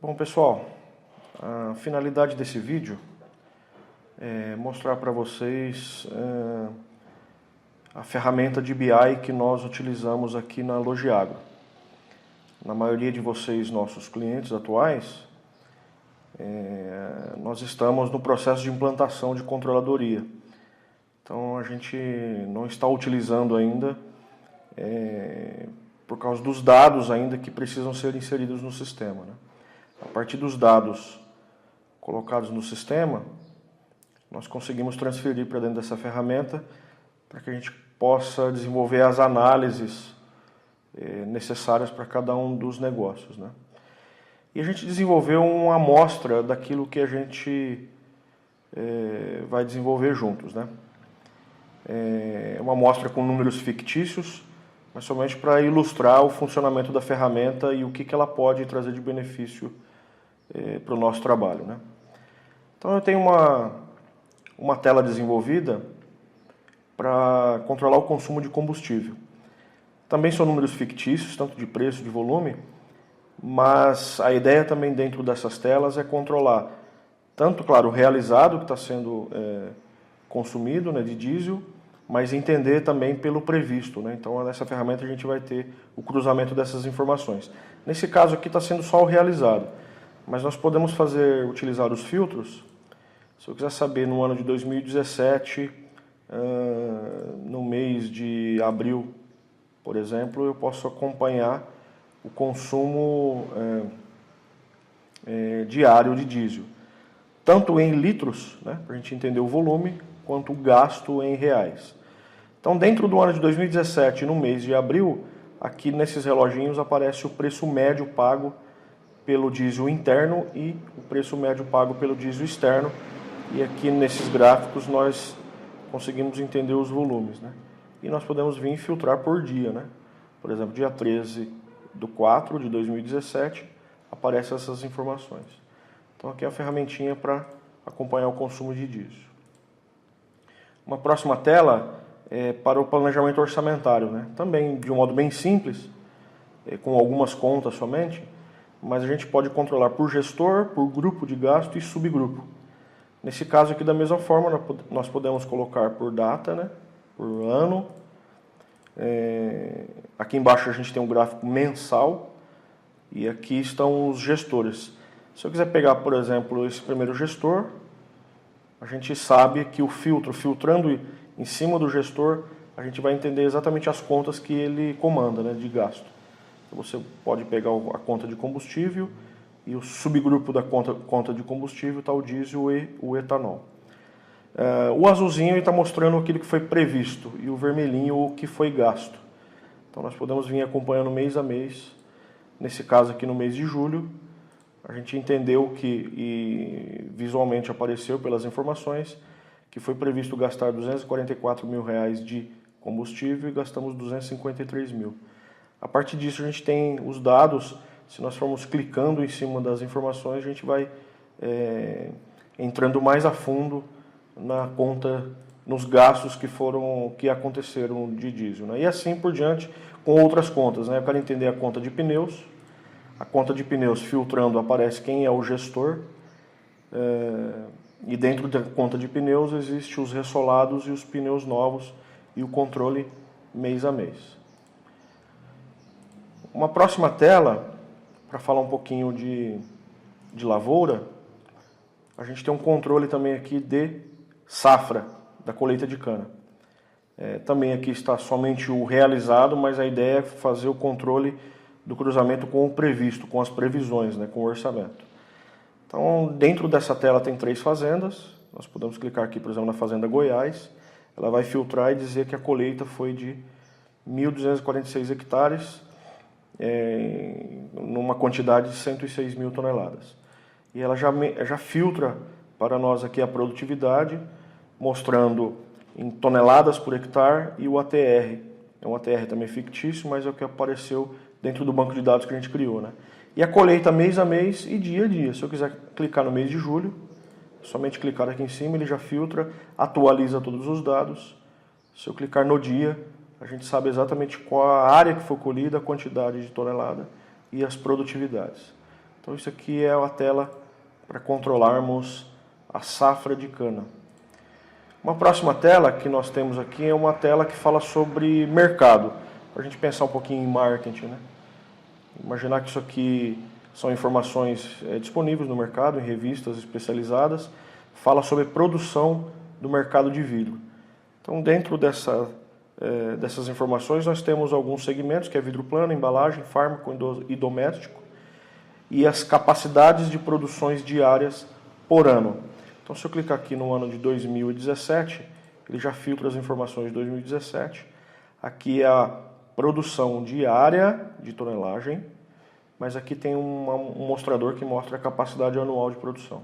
Bom, pessoal, a finalidade desse vídeo é mostrar para vocês a ferramenta de BI que nós utilizamos aqui na Logiagro. Na maioria de vocês, nossos clientes atuais, nós estamos no processo de implantação de controladoria. Então a gente não está utilizando ainda por causa dos dados ainda que precisam ser inseridos no sistema, né? A partir dos dados colocados no sistema, nós conseguimos transferir para dentro dessa ferramenta para que a gente possa desenvolver as análises necessárias para cada um dos negócios, né? E a gente desenvolveu uma amostra daquilo que a gente vai desenvolver juntos, né? É uma amostra com números fictícios, mas somente para ilustrar o funcionamento da ferramenta e o que ela pode trazer de benefício para o nosso trabalho, né? Então eu tenho uma tela desenvolvida para controlar o consumo de combustível. Também são números fictícios, tanto de preço, de volume, mas a ideia também dentro dessas telas é controlar tanto, claro, o realizado que está sendo consumido, né, de diesel, mas entender também pelo previsto, né? Então nessa ferramenta a gente vai ter o cruzamento dessas informações. Nesse caso aqui está sendo só o realizado, mas nós podemos utilizar os filtros. Se eu quiser saber no ano de 2017, no mês de abril, por exemplo, eu posso acompanhar o consumo diário de diesel, tanto em litros, né, para a gente entender o volume, quanto o gasto em reais. Então, dentro do ano de 2017, no mês de abril, aqui nesses reloginhos aparece o preço médio pago pelo diesel interno e o preço médio pago pelo diesel externo. E aqui nesses gráficos nós conseguimos entender os volumes, né? E nós podemos vir filtrar por dia, né? Por exemplo, dia 13/4 de 2017 aparecem essas informações. Então aqui é a ferramentinha para acompanhar o consumo de diesel. Uma próxima tela é para o planejamento orçamentário, né? Também de um modo bem simples, com algumas contas somente, mas a gente pode controlar por gestor, por grupo de gasto e subgrupo. Nesse caso aqui, da mesma forma, nós podemos colocar por data, né, por ano. Aqui embaixo a gente tem um gráfico mensal e aqui estão os gestores. Se eu quiser pegar, por exemplo, esse primeiro gestor, a gente sabe que filtrando em cima do gestor, a gente vai entender exatamente as contas que ele comanda, né, de gasto. Você pode pegar a conta de combustível e o subgrupo da conta de combustível está o diesel e o etanol. O azulzinho está mostrando aquilo que foi previsto e o vermelhinho o que foi gasto. Então nós podemos vir acompanhando mês a mês. Nesse caso aqui no mês de julho, a gente entendeu e visualmente apareceu pelas informações que foi previsto gastar R$244 mil de combustível e gastamos 253 mil. A partir disso a gente tem os dados. Se nós formos clicando em cima das informações, a gente vai entrando mais a fundo na conta, nos gastos que aconteceram de diesel, né? E assim por diante com outras contas, né? Eu quero entender a conta de pneus. A conta de pneus, filtrando, aparece quem é o gestor. E dentro da conta de pneus existe os ressolados e os pneus novos e o controle mês a mês. Uma próxima tela, para falar um pouquinho de lavoura, a gente tem um controle também aqui de safra, da colheita de cana. Também aqui está somente o realizado, mas a ideia é fazer o controle do cruzamento com o previsto, com as previsões, né, com o orçamento. Então, dentro dessa tela tem 3 fazendas. Nós podemos clicar aqui, por exemplo, na fazenda Goiás. Ela vai filtrar e dizer que a colheita foi de 1.246 hectares, numa quantidade de 106 mil toneladas. E ela já filtra para nós aqui a produtividade, mostrando em toneladas por hectare e o ATR. É um ATR também fictício, mas é o que apareceu dentro do banco de dados que a gente criou, né? E a colheita mês a mês e dia a dia. Se eu quiser clicar no mês de julho, somente clicar aqui em cima, ele já filtra, atualiza todos os dados. Se eu clicar no dia, a gente sabe exatamente qual a área que foi colhida, a quantidade de tonelada e as produtividades. Então isso aqui é a tela para controlarmos a safra de cana. Uma próxima tela que nós temos aqui é uma tela que fala sobre mercado, para a gente pensar um pouquinho em marketing, né? Imaginar que isso aqui são informações disponíveis no mercado, em revistas especializadas, fala sobre produção do mercado de vidro. Então, dentro dessas informações, nós temos alguns segmentos, que é vidro plano, embalagem, fármaco e doméstico, e as capacidades de produções diárias por ano. Então, se eu clicar aqui no ano de 2017, ele já filtra as informações de 2017. Aqui é a produção diária de tonelagem, mas aqui tem um mostrador que mostra a capacidade anual de produção.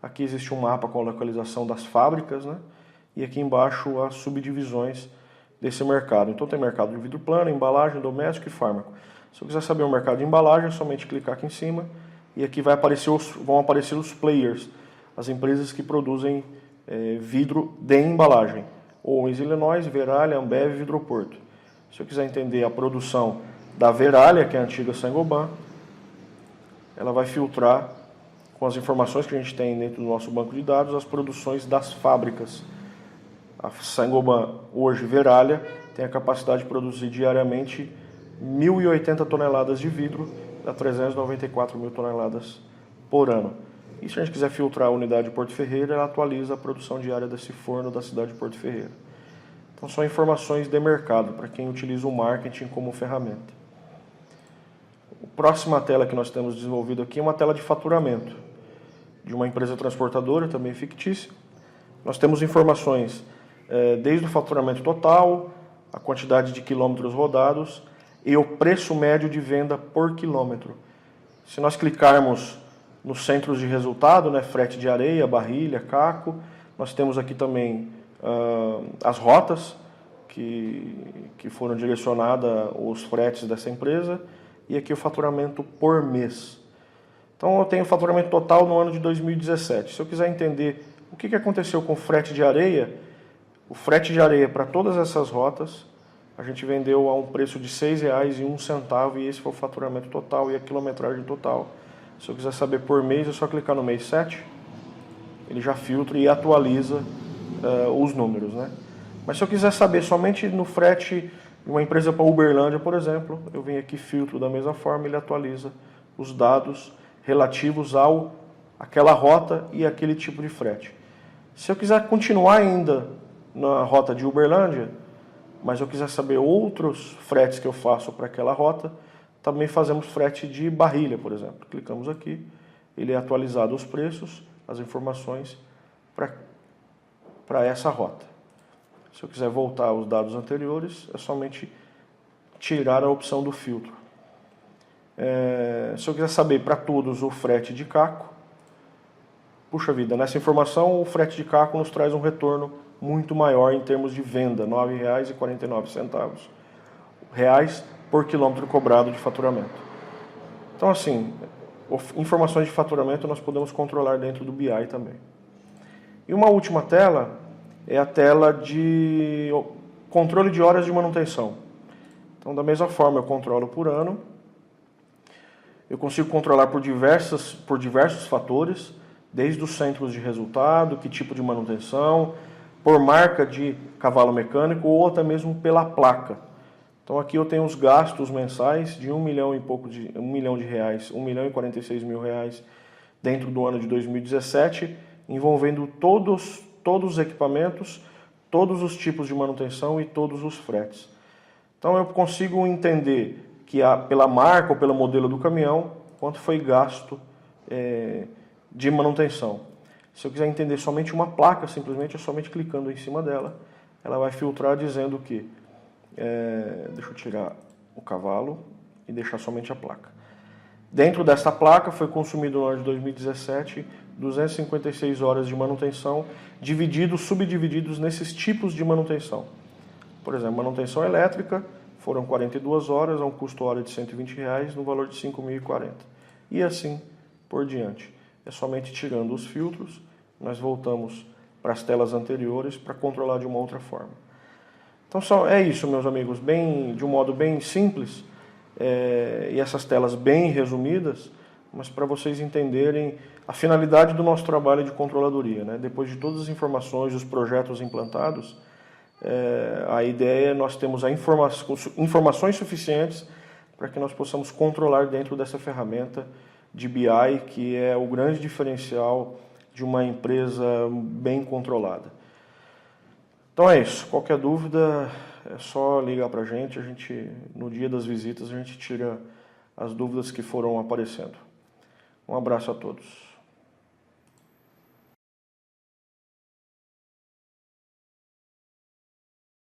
Aqui existe um mapa com a localização das fábricas, né? E aqui embaixo as subdivisões desse mercado. Então tem mercado de vidro plano, embalagem, doméstico e fármaco. Se eu quiser saber o mercado de embalagem, é somente clicar aqui em cima e aqui vão aparecer os players, as empresas que produzem vidro de embalagem. Owens Illinois, Verallia, Ambev e Vidroporto. Se eu quiser entender a produção da Verallia, que é a antiga Saint-Gobain, ela vai filtrar com as informações que a gente tem dentro do nosso banco de dados as produções das fábricas. A Saint-Gobain, hoje Verallia, tem a capacidade de produzir diariamente 1.080 toneladas de vidro, dá 394 mil toneladas por ano. E se a gente quiser filtrar a unidade de Porto Ferreira, ela atualiza a produção diária desse forno da cidade de Porto Ferreira. Então são informações de mercado, para quem utiliza o marketing como ferramenta. A próxima tela que nós temos desenvolvido aqui é uma tela de faturamento, de uma empresa transportadora, também fictícia. Nós temos informações desde o faturamento total, a quantidade de quilômetros rodados e o preço médio de venda por quilômetro. Se nós clicarmos nos centros de resultado, né, frete de areia, barrilha, caco, nós temos aqui também as rotas que foram direcionadas aos fretes dessa empresa e aqui o faturamento por mês. Então eu tenho o faturamento total no ano de 2017. Se eu quiser entender o que aconteceu com o frete de areia, o frete de areia para todas essas rotas, a gente vendeu a um preço de R$ 6,01 e esse foi o faturamento total e a quilometragem total. Se eu quiser saber por mês, é só clicar no mês 7, ele já filtra e atualiza os números, né? Mas se eu quiser saber somente no frete de uma empresa para Uberlândia, por exemplo, eu venho aqui, filtro da mesma forma, ele atualiza os dados relativos àquela rota e aquele tipo de frete. Se eu quiser continuar ainda na rota de Uberlândia, mas eu quiser saber outros fretes que eu faço para aquela rota, também fazemos frete de barrilha, por exemplo. Clicamos aqui, ele é atualizado os preços, as informações para essa rota. Se eu quiser voltar aos dados anteriores, é somente tirar a opção do filtro. Se eu quiser saber para todos o frete de caco, puxa vida, nessa informação o frete de caco nos traz um retorno muito maior em termos de venda, R$ 9,49 reais por quilômetro cobrado de faturamento. Então assim, informações de faturamento nós podemos controlar dentro do BI também. E uma última tela é a tela de controle de horas de manutenção. Então da mesma forma eu controlo por ano, eu consigo controlar por diversos fatores, desde os centros de resultado, que tipo de manutenção, por marca de cavalo mecânico ou até mesmo pela placa. Então aqui eu tenho os gastos mensais de R$ 1.046.000 dentro do ano de 2017, envolvendo todos os equipamentos, todos os tipos de manutenção e todos os fretes. Então eu consigo entender que pela marca ou pelo modelo do caminhão, quanto foi gasto de manutenção. Se eu quiser entender somente uma placa, simplesmente é somente clicando em cima dela, ela vai filtrar dizendo que, deixa eu tirar o cavalo e deixar somente a placa. Dentro desta placa foi consumido no ano de 2017 256 horas de manutenção, subdivididos nesses tipos de manutenção. Por exemplo, manutenção elétrica foram 42 horas, a um custo hora de R$ 120, no valor de R$ 5.040. E assim por diante. É somente tirando os filtros, nós voltamos para as telas anteriores para controlar de uma outra forma. Então é isso, meus amigos, de um modo bem simples, e essas telas bem resumidas, mas para vocês entenderem a finalidade do nosso trabalho de controladoria, né? Depois de todas as informações, os projetos implantados, a ideia é nós temos informações suficientes para que nós possamos controlar dentro dessa ferramenta de BI, que é o grande diferencial de uma empresa bem controlada. Então é isso. Qualquer dúvida é só ligar para a gente. No dia das visitas, a gente tira as dúvidas que foram aparecendo. Um abraço a todos.